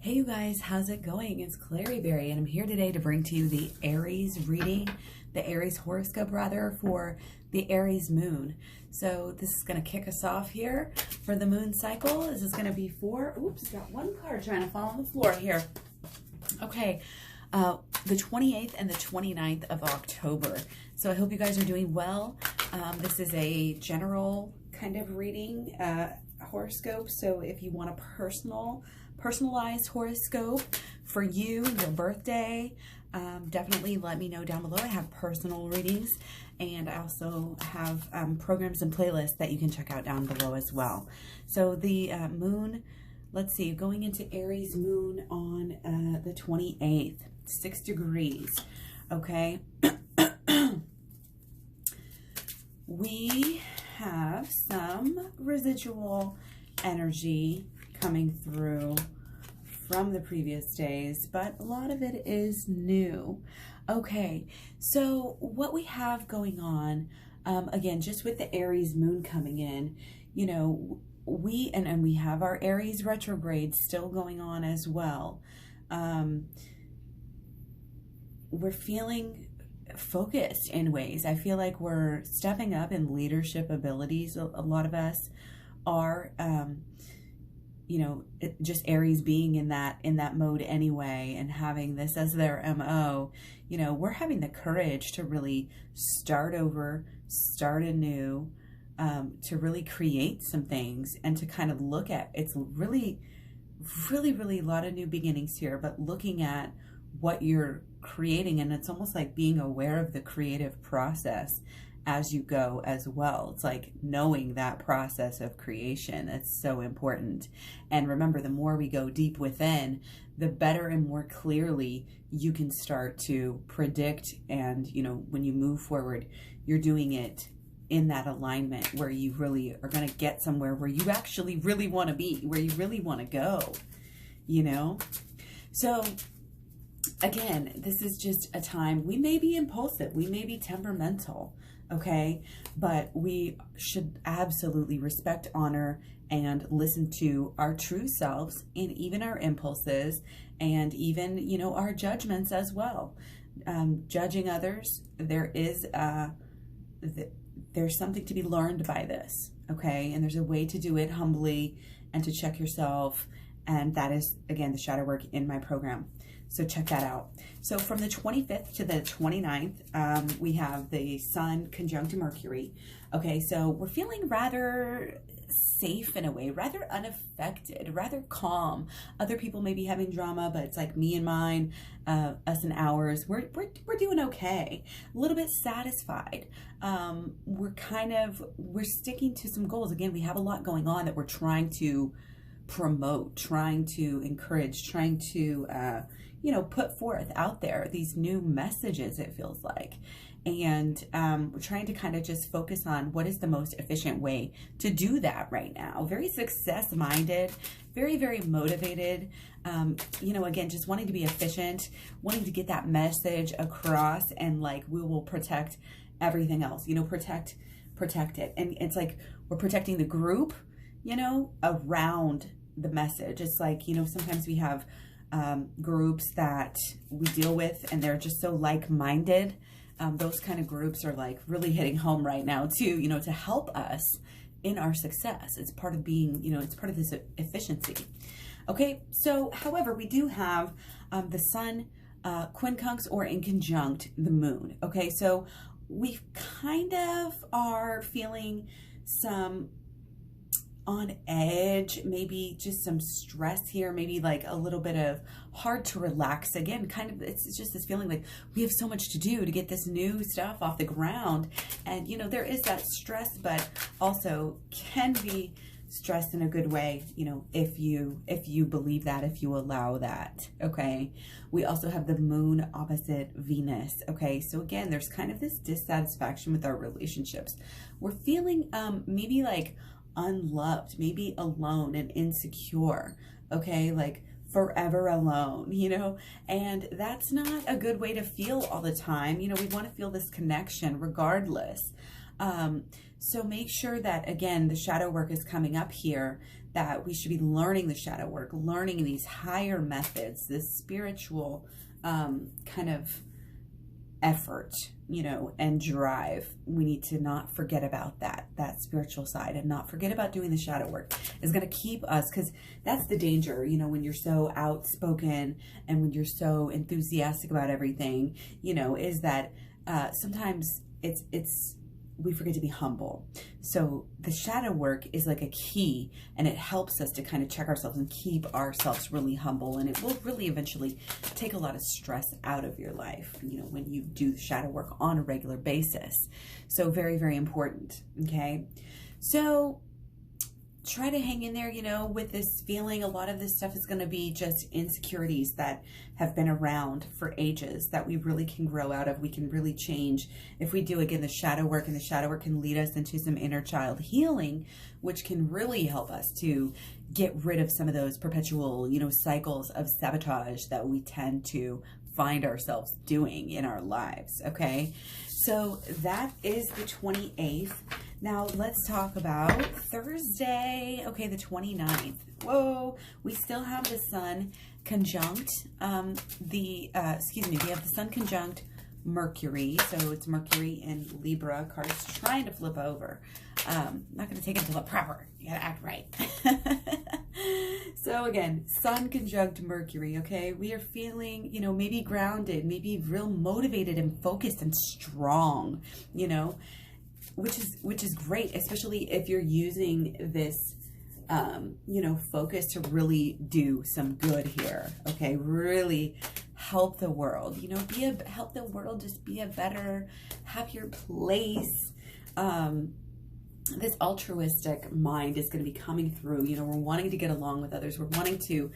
Hey you guys, how's it going? It's KlaireeBerry and I'm here today to bring to you the Aries reading, the Aries horoscope rather, for the Aries moon. So this is going to kick us off here for the moon cycle. This is going to be for, oops, got one card trying to fall on the floor here. Okay, the 28th and the 29th of October. So I hope you guys are doing well. This is a general kind of reading horoscope. So if you want a personalized horoscope for you, your birthday, definitely let me know down below. I have personal readings and I also have programs and playlists that you can check out down below as well. So the moon, let's see, going into Aries moon on the 28th, 6 degrees, okay? We have some residual energy coming through from the previous days, but a lot of it is new. Okay, so what we have going on, again, just with the Aries moon coming in, you know, we have our Aries retrograde still going on as well. We're feeling focused in ways. I feel like we're stepping up in leadership abilities. A lot of us are, you know, just Aries being in that mode anyway, and having this as their MO, you know, we're having the courage to really start over, start anew, to really create some things and to kind of look at, it's really a lot of new beginnings here, but looking at what you're creating, and it's almost like being aware of the creative process as you go as well. It's like knowing that process of creation. That's so important. And remember, the more we go deep within, the better and more clearly you can start to predict. And, you know, when you move forward, you're doing it in that alignment where you really are going to get somewhere where you actually really want to be, where you really want to go, you know? So again, this is just a time, we may be impulsive, we may be temperamental, okay? But we should absolutely respect, honor, and listen to our true selves, and even our impulses, and even, you know, our judgments as well. Judging others, there's something to be learned by this, okay? And there's a way to do it humbly and to check yourself. And that is, again, the shadow work in my program. So check that out. So from the 25th to the 29th, we have the Sun conjunct Mercury. Okay, so we're feeling rather safe in a way, rather unaffected, rather calm. Other people may be having drama, but it's like me and mine, us and ours. We're doing okay. A little bit satisfied. We're sticking to some goals. Again, we have a lot going on that we're trying to promote, trying to encourage, trying to, you know, put forth out there these new messages, it feels like. And we're trying to kind of just focus on what is the most efficient way to do that right now. Very success-minded, very, very motivated. You know, again, just wanting to be efficient, wanting to get that message across, and like, we will protect everything else, you know, protect it. And it's like we're protecting the group, you know, around the message. It's like, you know, sometimes we have groups that we deal with and they're just so like-minded. Those kind of groups are like really hitting home right now too, you know, to help us in our success. It's part of being, you know, it's part of this efficiency. Okay, so however, we do have the Sun quincunx or in conjunct the moon. Okay, so we kind of are feeling some on edge, maybe just some stress here, maybe like a little bit of hard to relax. Again, kind of, it's just this feeling like we have so much to do to get this new stuff off the ground. And, you know, there is that stress, but also can be stress in a good way, you know, if you believe that, if you allow that, okay? We also have the moon opposite Venus, okay? So again, there's kind of this dissatisfaction with our relationships. We're feeling maybe like unloved, maybe alone and insecure, okay? Like forever alone, you know? And that's not a good way to feel all the time. You know, we want to feel this connection regardless. So make sure that, again, the shadow work is coming up here, that we should be learning the shadow work, learning these higher methods, this spiritual kind of effort, you know, and drive. We need to not forget about that spiritual side, and not forget about doing the shadow work. Is going to keep us, because that's the danger, you know, when you're so outspoken and when you're so enthusiastic about everything, you know, is that sometimes we forget to be humble. So the shadow work is like a key, and it helps us to kind of check ourselves and keep ourselves really humble, and it will really eventually take a lot of stress out of your life, you know, when you do the shadow work on a regular basis. So very, very important. Okay. So try to hang in there, you know, with this feeling. A lot of this stuff is going to be just insecurities that have been around for ages that we really can grow out of. We can really change if we do, again, the shadow work, and the shadow work can lead us into some inner child healing, which can really help us to get rid of some of those perpetual, you know, cycles of sabotage that we tend to find ourselves doing in our lives. Okay. So that is the 28th. Now let's talk about Thursday. Okay, the 29th. Whoa, we still have the sun conjunct we have the sun conjunct Mercury. So it's Mercury in Libra. Card's trying to flip over. I'm not going to take it until it's proper. You got to act right. So again, sun conjunct Mercury, okay? We are feeling, you know, maybe grounded, maybe real motivated and focused and strong, you know, which is great, especially if you're using this, you know, focus to really do some good here, okay? Really help the world, you know, help the world just be a better, happier place. This altruistic mind is going to be coming through. You know, we're wanting to get along with others. We're wanting to,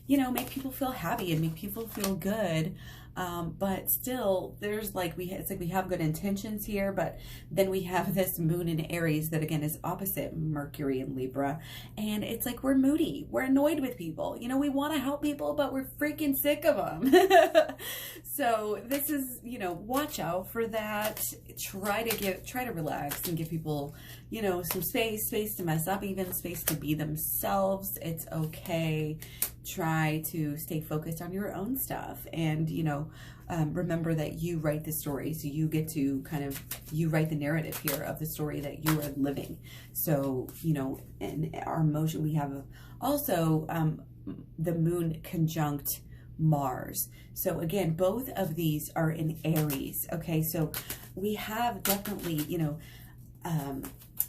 you know, make people feel happy and make people feel good. But still, there's like, it's like we have good intentions here, but then we have this moon in Aries that again is opposite Mercury in Libra. And it's like, we're moody. We're annoyed with people. You know, we want to help people, but we're freaking sick of them. So this is, you know, watch out for that. Try to relax and give people, you know, some space to mess up, even space to be themselves. It's okay. Try to stay focused on your own stuff, and, you know, remember that you write the story. So you get to you write the narrative here of the story that you are living. So, you know, in our motion, we have also the moon conjunct Mars. So again, both of these are in Aries. Okay. So we have definitely, you know,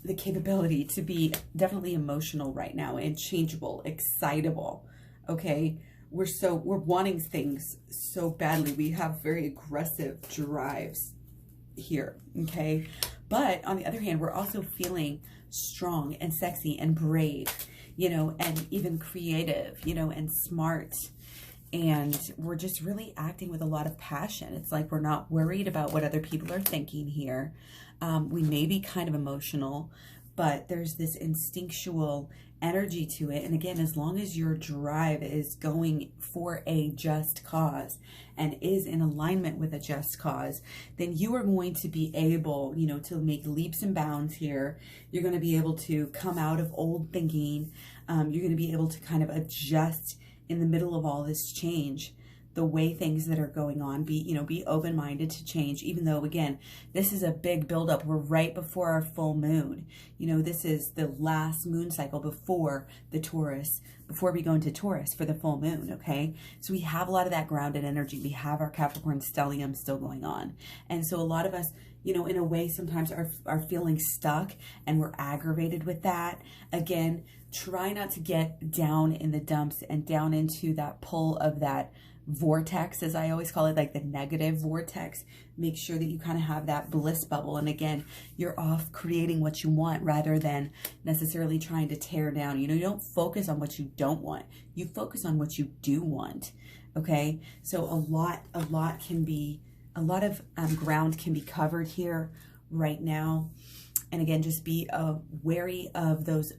the capability to be definitely emotional right now and changeable, excitable. Okay, we're wanting things so badly. We have very aggressive drives here. Okay, but on the other hand, we're also feeling strong and sexy and brave, you know, and even creative, you know, and smart. And we're just really acting with a lot of passion. It's like we're not worried about what other people are thinking here. We may be kind of emotional, but there's this instinctual energy to it. And again, as long as your drive is going for a just cause and is in alignment with a just cause, then you are going to be able, you know, to make leaps and bounds here. You're going to be able to come out of old thinking. You're going to be able to kind of adjust in the middle of all this change, the way things that are going on, be open-minded to change, even though, again, this is a big buildup. We're right before our full moon. You know, this is the last moon cycle before we go into Taurus for the full moon, okay? So we have a lot of that grounded energy. We have our Capricorn stellium still going on. And so a lot of us, you know, in a way, sometimes are feeling stuck, and we're aggravated with that. Again, try not to get down in the dumps and down into that pull of that vortex, as I always call it, like the negative vortex. Make sure that you kind of have that bliss bubble. And again, you're off creating what you want rather than necessarily trying to tear down. You know, you don't focus on what you don't want. You focus on what you do want. Okay. So a lot of ground can be covered here right now. And again, just be wary of those,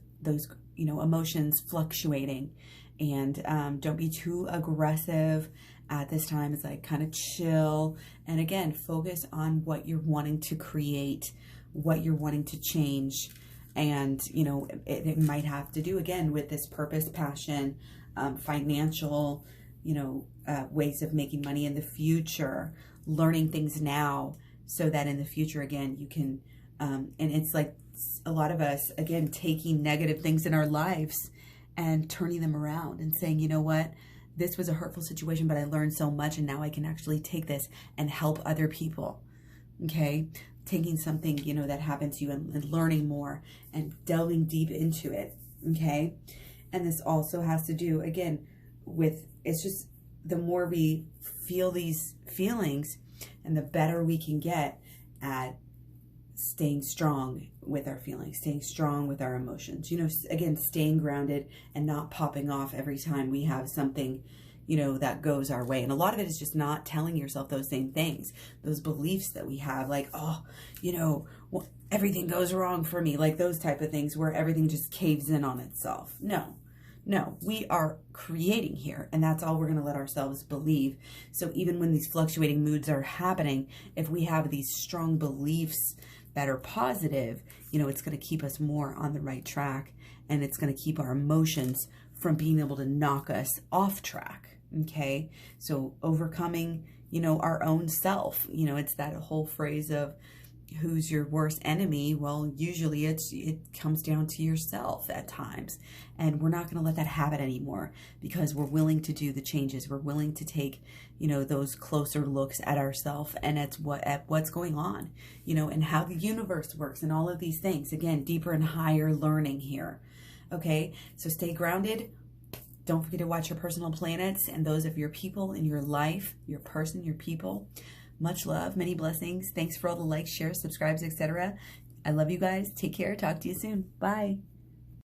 you know, emotions fluctuating. And don't be too aggressive at this time. It's like kind of chill. And again, focus on what you're wanting to create, what you're wanting to change. And, you know, it might have to do, again, with this purpose, passion, financial, you know, ways of making money in the future, learning things now so that in the future, again, you can, and it's like a lot of us, again, taking negative things in our lives and turning them around and saying, you know what, this was a hurtful situation, but I learned so much, and now I can actually take this and help other people. Okay, taking something, you know, that happened to you and learning more and delving deep into it. Okay, and this also has to do, again, with, it's just the more we feel these feelings and the better we can get at staying strong with our feelings, staying strong with our emotions, you know, again, staying grounded and not popping off every time we have something, you know, that goes our way. And a lot of it is just not telling yourself those same things, those beliefs that we have, like, oh, you know, well, everything goes wrong for me, like those type of things where everything just caves in on itself. No, we are creating here, and that's all we're going to let ourselves believe. So even when these fluctuating moods are happening, if we have these strong beliefs that are positive, you know, it's going to keep us more on the right track, and it's going to keep our emotions from being able to knock us off track. Okay, so overcoming, you know, our own self, you know, it's that whole phrase of who's your worst enemy. Well, usually it comes down to yourself at times, and we're not going to let that happen anymore, because we're willing to do the changes. We're willing to take, you know, those closer looks at ourselves and at what's going on, you know, and how the universe works and all of these things. Again, deeper and higher learning here. Okay, so stay grounded. Don't forget to watch your personal planets and those of your people in your life, your person, your people. Much love, many blessings. Thanks for all the likes, shares, subscribes, etc. I love you guys. Take care. Talk to you soon. Bye.